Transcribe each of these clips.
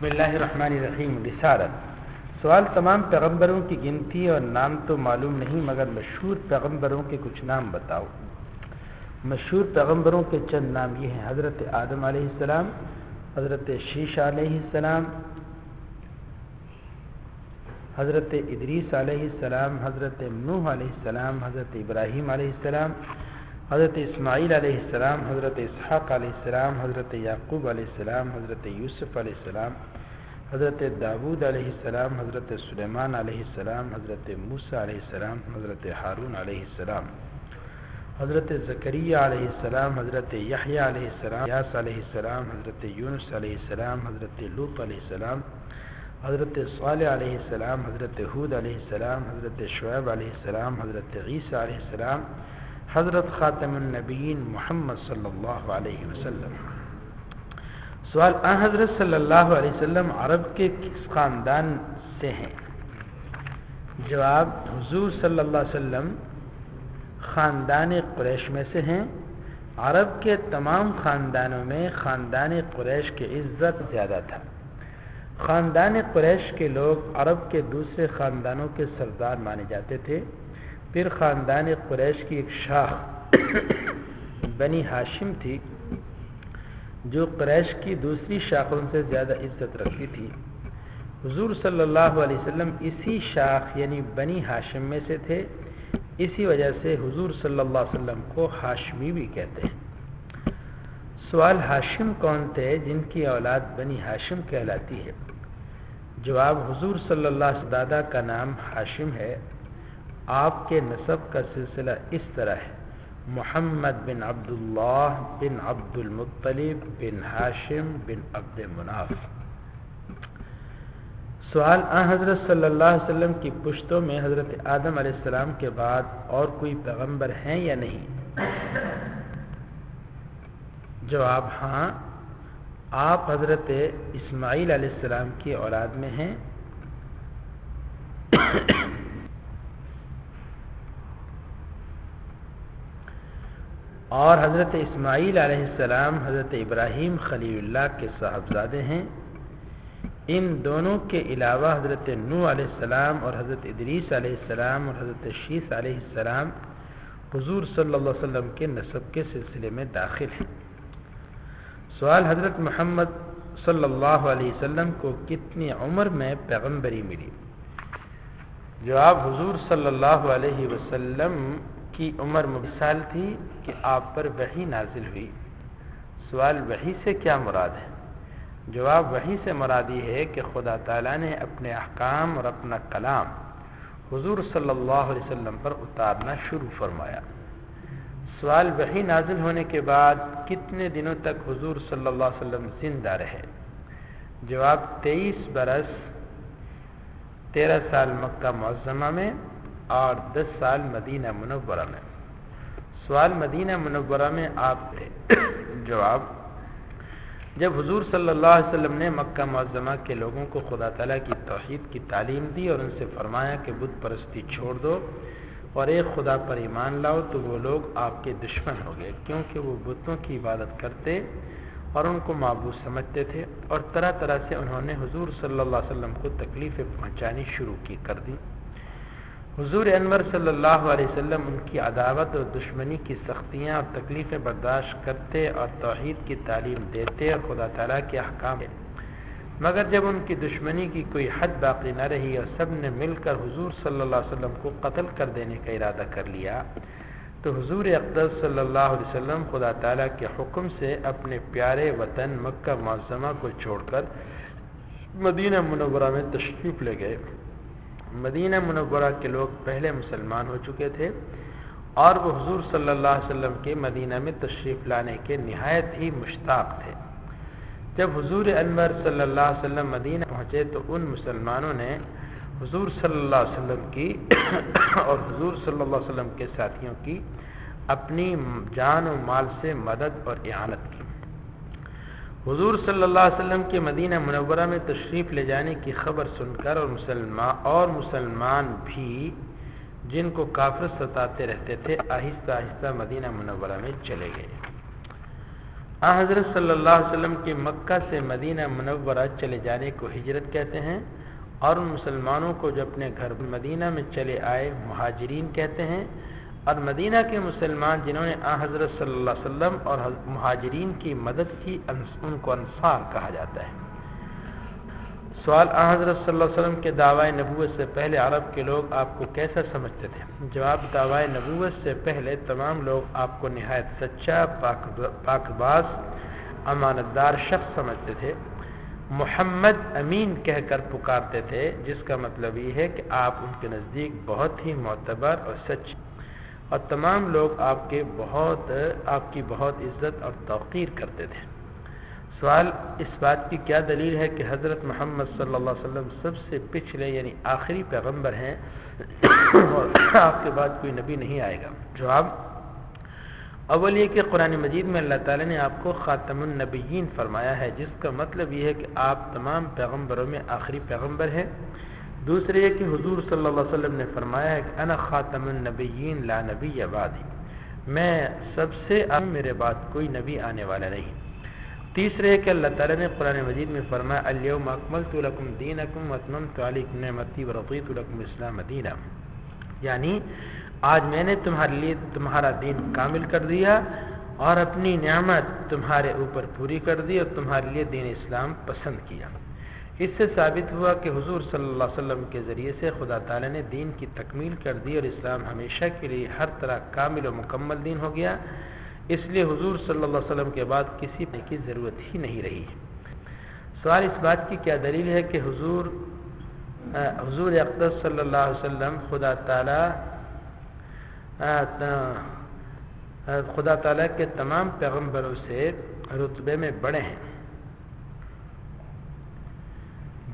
بسم اللہ الرحمن الرحیم. رسالت. سوال: تمام پیغمبروں کی گنتی اور نام تو معلوم نہیں مگر مشہور پیغمبروں کے کچھ نام بتاؤ. مشہور پیغمبروں کے چند نام یہ ہیں: حضرت آدم علیہ السلام، حضرت شیش علیہ السلام، حضرت ادریس علیہ السلام، حضرت نوح علیہ السلام، حضرت ابراہیم علیہ السلام، حضرت اسماعیل علیہ السلام، حضرت اسحاق علیہ السلام، حضرت یعقوب علیہ السلام، حضرت یوسف علیہ السلام، حضرت داود علیہ السلام، حضرت سلیمان علیہ السلام، حضرت موسیٰ علیہ السلام، حضرت ہارون علیہ السلام، حضرت زکریا علیہ السلام، حضرت یحییٰ علیہ السلام، یاس علیہ السلام، حضرت یونس علیہ السلام، حضرت لوط علیہ السلام، حضرت صالح علیہ السلام، حضرت ہود علیہ السلام، حضرت شعیب علیہ السلام، حضرت عیسیٰ علیہ السلام، حضرت خاتم النبیین محمد صلی اللہ علیہ وسلم. سوال: حضرت صلی اللہ علیہ وسلم عرب کے کس خاندان سے ہیں؟ جواب: حضور صلی اللہ علیہ وسلم خاندان قریش میں سے ہیں. عرب کے تمام خاندانوں میں خاندان قریش کی عزت زیادہ تھا. خاندان قریش کے لوگ عرب کے دوسرے خاندانوں کے سردار مانے جاتے تھے. پھر خاندان قریش کی ایک شاخ بنی ہاشم تھی جو قریش کی دوسری شاخوں سے زیادہ عزت رکھتی تھی. حضور صلی اللہ علیہ وسلم اسی شاخ یعنی بنی ہاشم میں سے تھے. اسی وجہ سے حضور صلی اللہ علیہ وسلم کو ہاشمی بھی کہتے ہیں. سوال: ہاشم کون تھے جن کی اولاد بنی ہاشم کہلاتی ہے؟ جواب: حضور صلی اللہ علیہ وسلم دادا کا نام ہاشم ہے. آپ کے نسب کا سلسلہ اس طرح ہے: محمد بن عبداللہ بن عبد المطلب بن ہاشم بن عبد مناف. سوال: حضرت صلی اللہ علیہ وسلم کی پشتوں میں حضرت آدم علیہ السلام کے بعد اور کوئی پیغمبر ہیں یا نہیں؟ جواب: ہاں، آپ حضرت اسماعیل علیہ السلام کی اولاد میں ہیں. اور حضرت اسماعیل علیہ السلام حضرت ابراہیم خلیل اللہ کے صاحبزادے ہیں. ان دونوں کے علاوہ حضرت نوح علیہ السلام اور حضرت ادریس علیہ السلام اور حضرت شیس علیہ السلام حضور صلی اللہ علیہ وسلم کے نسب کے سلسلے میں داخل ہیں. سوال: حضرت محمد صلی اللہ علیہ وسلم کو کتنی عمر میں پیغمبری ملی؟ جواب: حضور صلی اللہ علیہ وسلم کی عمر 20 سال تھی کہ آپ پر وحی نازل ہوئی. سوال: وحی سے کیا مراد ہے؟ جواب: وحی سے مراد یہ ہے کہ خدا تعالیٰ نے اپنے احکام اور اپنا کلام حضور صلی اللہ علیہ وسلم پر اتارنا شروع فرمایا. سوال: وحی نازل ہونے کے بعد کتنے دنوں تک حضور صلی اللہ علیہ وسلم زندہ رہے؟ جواب: 23 برس 13 سال مکہ معظمہ میں اور 10 سال مدینہ منورہ میں. سوال: مدینہ منورہ میں آپ تھے؟ جواب: جب حضور صلی اللہ علیہ وسلم نے مکہ معظمہ کے لوگوں کو خدا تعالیٰ کی توحید کی تعلیم دی اور ان سے فرمایا کہ بت پرستی چھوڑ دو اور ایک خدا پر ایمان لاؤ تو وہ لوگ آپ کے دشمن ہو گئے، کیونکہ وہ بتوں کی عبادت کرتے اور ان کو معبود سمجھتے تھے، اور طرح طرح سے انہوں نے حضور صلی اللہ علیہ وسلم کو تکلیفیں پہنچانی شروع کر دی. حضور انور صلی اللہ علیہ وسلم ان کی عداوت اور دشمنی کی سختیاں اور تکلیفیں برداشت کرتے اور توحید کی تعلیم دیتے اور خدا تعالیٰ کے احکام دیتے. مگر جب ان کی دشمنی کی کوئی حد باقی نہ رہی اور سب نے مل کر حضور صلی اللہ علیہ وسلم کو قتل کر دینے کا ارادہ کر لیا تو حضور اقدس صلی اللہ علیہ وسلم خدا تعالیٰ کے حکم سے اپنے پیارے وطن مکہ معظمہ کو چھوڑ کر مدینہ منورہ میں تشریف لے گئے. مدینہ منورہ کے لوگ پہلے مسلمان ہو چکے تھے اور وہ حضور صلی اللہ علیہ وسلم کے مدینہ میں تشریف لانے کے نہایت ہی مشتاق تھے. جب حضور انور صلی اللہ علیہ وسلم مدینہ پہنچے تو ان مسلمانوں نے حضور صلی اللہ علیہ وسلم کی اور حضور صلی اللہ علیہ وسلم کے ساتھیوں کی اپنی جان و مال سے مدد اور اعانت کی. حضور صلی اللہ علیہ وسلم کے مدینہ منورہ میں تشریف لے جانے کی خبر سن کر اور مسلمان بھی جن کو کافر ستاتے رہتے تھے آہستہ آہستہ مدینہ منورہ میں چلے گئے. حضرت صلی اللہ علیہ وسلم کے مکہ سے مدینہ منورہ چلے جانے کو ہجرت کہتے ہیں، اور ان مسلمانوں کو جو اپنے گھر مدینہ میں چلے آئے مہاجرین کہتے ہیں، اور مدینہ کے مسلمان جنہوں نے حضرت صلی اللہ علیہ وسلم اور مہاجرین کی مدد کی ان کو انصار کہا جاتا ہے۔ سوال: حضرت صلی اللہ علیہ وسلم کے دعوی نبوت سے پہلے عرب کے لوگ آپ کو کیسا سمجھتے تھے؟ جواب: دعوی نبوت سے پہلے تمام لوگ آپ کو نہایت سچا، پاک باز، امانت دار شخص سمجھتے تھے۔ محمد امین کہہ کر پکارتے تھے، جس کا مطلب یہ ہے کہ آپ ان کے نزدیک بہت ہی معتبر اور سچ، اور تمام لوگ آپ کی بہت عزت اور توقیر کرتے تھے۔ سوال: اس بات کی کیا دلیل ہے کہ حضرت محمد صلی اللہ علیہ وسلم سب سے پچھلے یعنی آخری پیغمبر ہیں اور آپ کے بعد کوئی نبی نہیں آئے گا؟ جواب: اول یہ کہ قرآن مجید میں اللہ تعالیٰ نے آپ کو خاتم النبیین فرمایا ہے، جس کا مطلب یہ ہے کہ آپ تمام پیغمبروں میں آخری پیغمبر ہیں۔ دوسرے یہ کہ حضور صلی اللہ علیہ وسلم نے فرمایا ہے کہ انا خاتم النبیین لا نبی بعدی، میں سب سے میرے بعد کوئی نبی آنے والا نہیں۔ تیسرے ہے کہ اللہ تعالیٰ نے قرآن مجید میں فرمایا الیوم اکملت لکم دینکم واتممت علیکم نعمتی ورضیت لکم الاسلام دینا، یعنی آج میں نے تمہارے لیے تمہارا دین کامل کر دیا اور اپنی نعمت تمہارے اوپر پوری کر دی اور تمہارے لیے دین اسلام پسند کیا۔ اس سے ثابت ہوا کہ حضور صلی اللہ علیہ وسلم کے ذریعے سے خدا تعالیٰ نے دین کی تکمیل کر دی اور اسلام ہمیشہ کے لیے ہر طرح کامل و مکمل دین ہو گیا۔ اس لیے حضور صلی اللہ علیہ وسلم کے بعد کسی کی ضرورت ہی نہیں رہی۔ سوال: اس بات کی کیا دلیل ہے کہ حضور اقدس صلی اللہ علیہ وسلم خدا تعالیٰ کے تمام پیغمبروں سے رتبے میں بڑے ہیں؟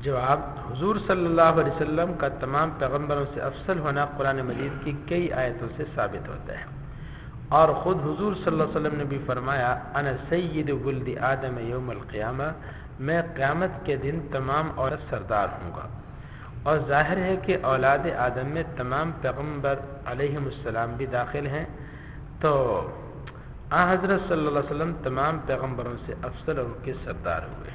جواب: حضور صلی اللہ علیہ وسلم کا تمام پیغمبروں سے افضل ہونا قرآن مجید کی کئی آیتوں سے ثابت ہوتا ہے، اور خود حضور صلی اللہ علیہ وسلم نے بھی فرمایا انا سید ولد آدم یوم القیامہ، میں قیامت کے دن تمام عورت سردار ہوں گا۔ اور ظاہر ہے کہ اولاد آدم میں تمام پیغمبر علیہم السلام بھی داخل ہیں، تو حضرت صلی اللہ علیہ وسلم تمام پیغمبروں سے افضل اور ان کے سردار ہوئے۔